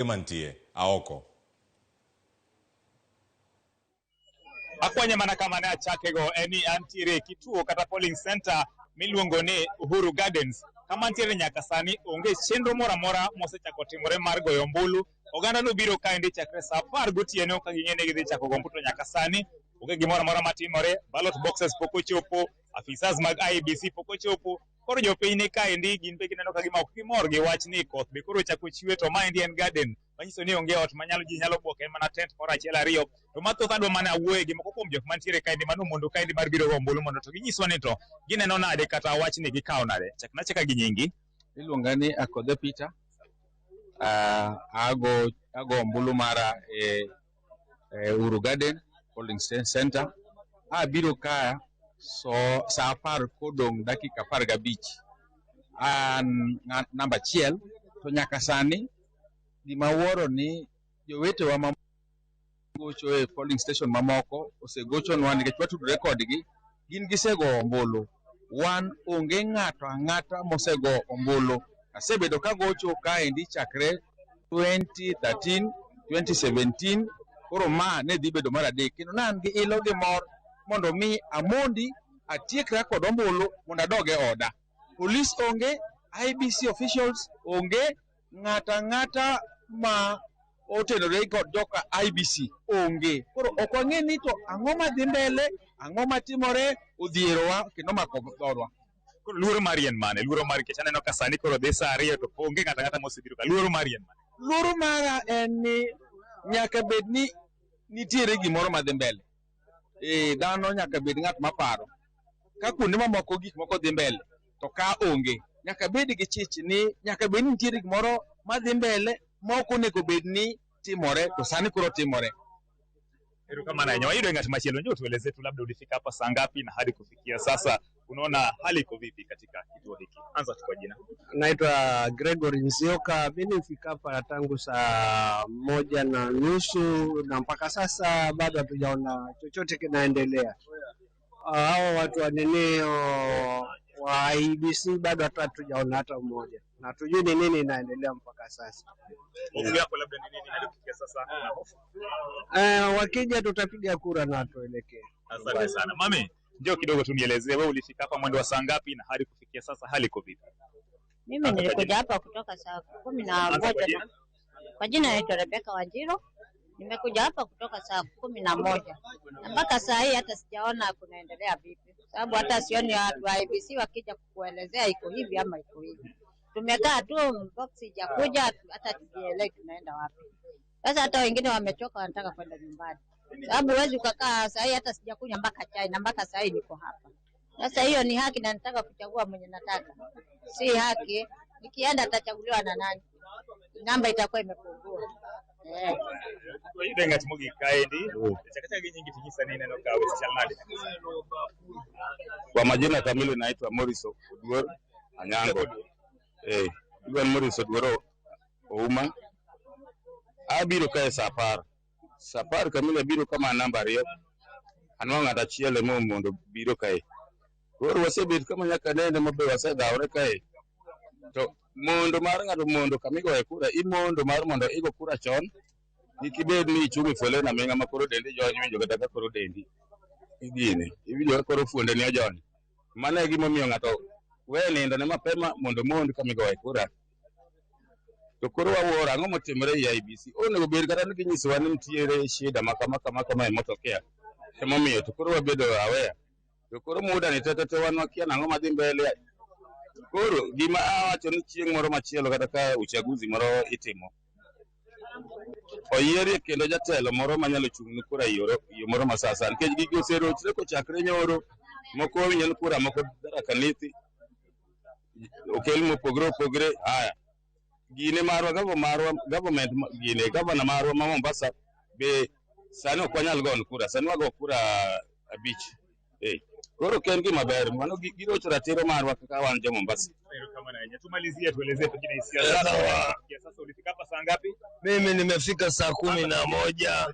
mantie aoko. Akwanya mana kama na Ochakore eni antiere kituo kata polling center miluongo ni Uhuru Gardens. Kama antiere nyaka sani onge chenro mora mora mosechako timore mar goyo ombulu. Oganda no biro kaendi chakre saa 10 gotieno ka ging'e ni gidhi chako go ombulu nyaka sani. Onge gimoro mora matimore, ballot boxes pok ochopo, afisas mag IEBC pok ochopo. Koro jopiny ni kaendi gin be gineno ka gima ok gimor gi wach ni koth be koro chako chwe to maendi en garden. Manyiso ni onge ot manyalo ji nyalo buoke mana tent moro achiel ariyo. To mathoth adwa mana wuoye gi moko kuom jok mantiere kaendi mano mondo kaendi mar biro go ombulu mondo to ginyiswa ni to gineno nade kata wach ni gikawo nade. Chakna cheka gi nyingi. Iluonga ni Akodhe Peter. Ago ombulu mara Uhuru Garden polling center. Biro kaya so saa 10 kodong dakika 15. Namba 1 to nyaka sani gima wuoro ni jowetewa magocho e polling station mamoko osegochonwa nikech watudore kodgi, gin gisego ombulu. Wan onge ng'ato ang'ata mosego ombulu. Asebedo ka gocho kaendi chakre 2013, 2017, koro ma ne dhi bedo mar adek. Kendo nan gi ilo gi mor mondo mi amondi atiekra kod ombulu mondo adoge oda. Police onge, IEBC officials onge, ng'ata ma otenore kod joka IEBC onge. Koro ok wang'e ni to ang'o madhi mbele, ang'o matimore, odhierowa kendo mako dhodwa. Koro luoro mari en mane? Luoro mari kech aneno ka sani koro dhi saa 2 to onge ng'ata mosebiro ka. Luoro mari en mane? Luoro mara en ni nyaka bed ni nitiere gimoro madhi mbele. Dhano nyaka bed ng'at maparo. Ka kuonde mamoko gik moko dhi mbele to ka onge, nyaka bed gi chich ni nyaka bed ni nitiere gimoro madhi mbele moko onego bed ni timore to sani kuro timore. Kama na wayudo ng'at machielo, njoo tueleze tu labda ulifika hapa saa ngapi na hadi kufikia sasa unaona hali iko vipi katika kituo hiki? Anza tu kwa jina. Naitwa Gregory Nzioka. Mimi nilifika hapa tangu saa 1:30 na mpaka sasa bado hatujaona chochote kinaendelea. Hao watu wa wa IEBC bado hatujaona hata mmoja. Na tujui ni nini inaendelea mpaka sasa. Hofu yako labda ni nini hadi kufikia sasa? Wakija tutapiga kura na tuelekee. Asante sana. Mami, njoo kidogo tunielezee wewe ulifika hapa mwendo wa saa ngapi na hadi kufikia sasa hali iko vipi? Mimi nilikuja hapa kutoka saa 11. Kwa jina naitwa Rebeka Wanjiro. Nimekuja hapa kutoka saa 11. Na mpaka saa hii hata sijaona kunaendelea vipi. Sababu hata sioni watu wa IEBC wakija kukuelezea iko hivi ama iko hivi. Tumekaa tu box ijakuja hata tujielewe tunaenda wapi. Sasa hata wengine wamechoka wanataka kwenda nyumbani. Sababu huwezi ukakaa saa hii hata sijakunywa mpaka chai na mpaka saa hii niko hapa. Sasa hiyo ni haki na nataka kuchagua mwenye nataka. Si haki nikienda atachaguliwa na nani? Namba itakuwa imepungua. Wayudo ng'at mogi kaendi, chakata gi nyingi tijisa nini neno kawe chalnade. Kwa majina kamili naitwa Morris Oduor Anyango. Iwan Morris Oduor Ouma. Abiro kae saa 10. Saa 10 kamili biro kama namba 2. Anwa ng'ata chiele mondo biro kae. Koro wasebet kama nyaka nende mabe wasedawre kae. To mondo mar ng'ato mondo kamigo e kura imondo mar mondo igo kura chon. Ikibed ni ichungi fole na menga makoro dendi jony winjo kata koro dendi. Igine, iwinjo koro fuonde ni ojony. Mano e gima miyo ng'ato we nindo ne mapema mondo mond kamigo e kura. To koro wawuoro ang'o motimore e IEBC. Onego bed kata ni ginyisowa ni nitiere shida kama e motokea. Emomiyo to koro wabedo aware. To koro muda ni tete wan wakia nang'o madhi mbele. Koro gima awacho ni chieng' moro machielo kata ka uchaguzi moro itimo. Oyiere kendo jatelo moro manyalo chung'ni kura yo moro masasa. Nikech gigi oserochre kochakre nyoro. Moko winjo kura moko daraka nithi. Okel mopogre. Gine marwa government gine governor marwa ma Mombasa be sani ok wanyal gon kura. Sani wago kura 5. Koro ken gima ber mano girocho ratiro marwa kaka wan jo Mombasa. Kama na tumalizie tuelezee pengine hisia sasa. Sasa ulifika hapa saa ngapi? Mimi nimefika saa 11.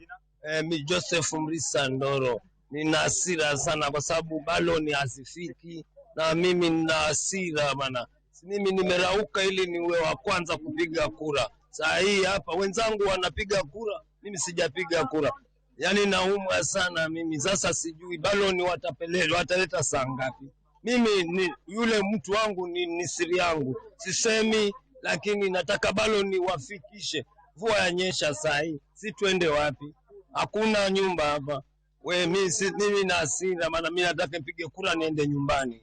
Mi Joseph Mrisa Ndoro. Nina hasira sana kwa sababu baloni hasifiki na mimi nina hasira bana. Mimi nimerauka ili niwe wa kwanza kupiga kura. Saa hii hapa wenzangu wanapiga kura, mimi sijapiga kura. Yaani naumwa sana mimi. Sasa sijui baloni wataleta saa ngapi. Mimi ni yule mtu wangu ni siri yangu. Sisemi, lakini nataka baloni wafikishe. Mvua yanyesha saa hii, si tuende wapi? Hakuna nyumba hapa. Mimi na hasira, maana mimi nataka nipige kura niende nyumbani.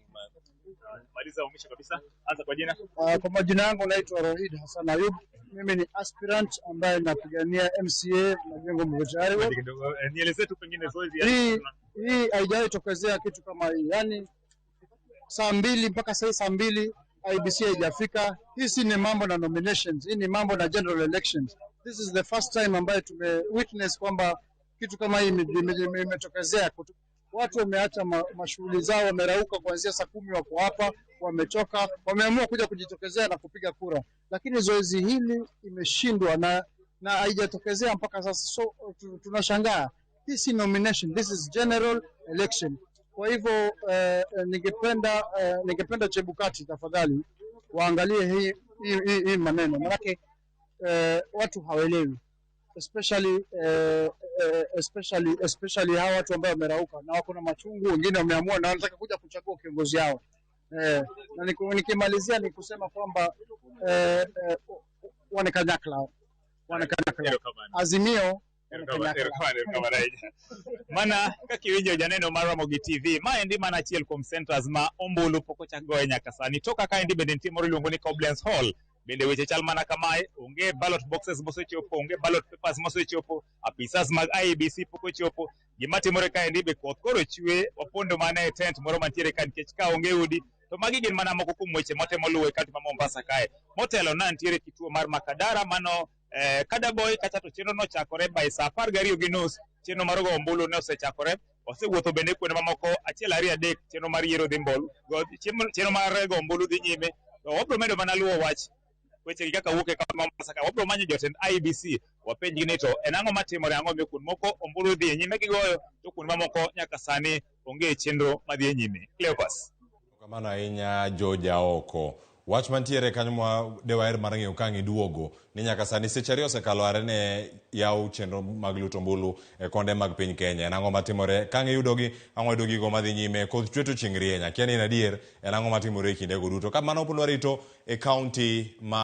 Maliza umisha kabisa. Anza kwa jina. Kwa majina yangu naitwa Rohid Hassan Ayub. Mimi ni aspirant ambaye napigania MCA Majengo Mvutari. Nieleze tu pengine zoezi hii haijawahi tokezea kitu kama hii. Yaani saa 2 mpaka saa 2 IBC haijafika. Hii si ni mambo na nominations, hii ni mambo na general elections. This is the first time ambaye tume witness kwamba kitu kama hii imetokezea. Watu wameacha mashughuli zao, wamerauka kuanzia saa 10 wako hapa, wamechoka, wameamua kuja kujitokezea na kupiga kura. Lakini zoezi hili imeshindwa na haijatokezea mpaka sasa. So tunashangaa. This is nomination, this is general election. Kwa hivyo ningependa Chebukati tafadhali waangalie hii maneno. Maana watu hawaelewi. Especially hawa watu ambao wamerauka na wako na machungu, wengine wameamua na wanataka kuja kuchagua kiongozi yao. Na nikimalizia ni kusema kwamba wanakanyakla Azimio mana kakiwinjo janeno mar Ramogi TV maendi mana achiel kuom centers ma Ombulu pok ochak goye nyaka sani. Toka kaendi bende nitie moro iluongo ni Cobblers Hall. Bende weche chal mana kamae, onge ballot boxes mosechopo, onge ballot papers mosechopo, apisas mag IEBC pok ochopo. Gima timore kaendi be koth koro chwe, wapondo mana e tent moro mantiere ka nikech ka onge udi. To magi gin mana moko kuom weche motemo luwo e kaunti ma Mombasa kae. Motelo na nitiere kituo mar Makadara mano Kadaboy kacha to chenro no chakore by saa 12:30. Chenro mar go Ombulu ne osechakore. Osewuotho bende kuonde mamoko achiel 2-3 chenro mar yiero dhi mbulu. Chenro mar go Ombulu dhi nyime. To wabro medo mana luwo wach weche kaka wuok e kaunti ma Mombasa kae. Wabro manyo jotend IEBC wapenjgi ni to en ang'o matimore, ang'o mi kuonde moko Ombulu dhi nyime gigoyo to kuonde mamoko nyaka sani onge chenro madhi nyime. Cleopas. Kamano ahinya Joja oko. Wach mantiere kanyo ma dewaer mar ng'eyo ka duogo ni nyaka sani seche 2 osekalo are ne yaw chenro mag luto ombulu e konde mag piny Kenya. En ang'o matimore ka yudogi, ang'o yudogi go madhi nyime, koth chwe to chieng' rieny. Akia ni en adier en ang'o matimore e kinde go duto. Ka mano pod warito e kaunti ma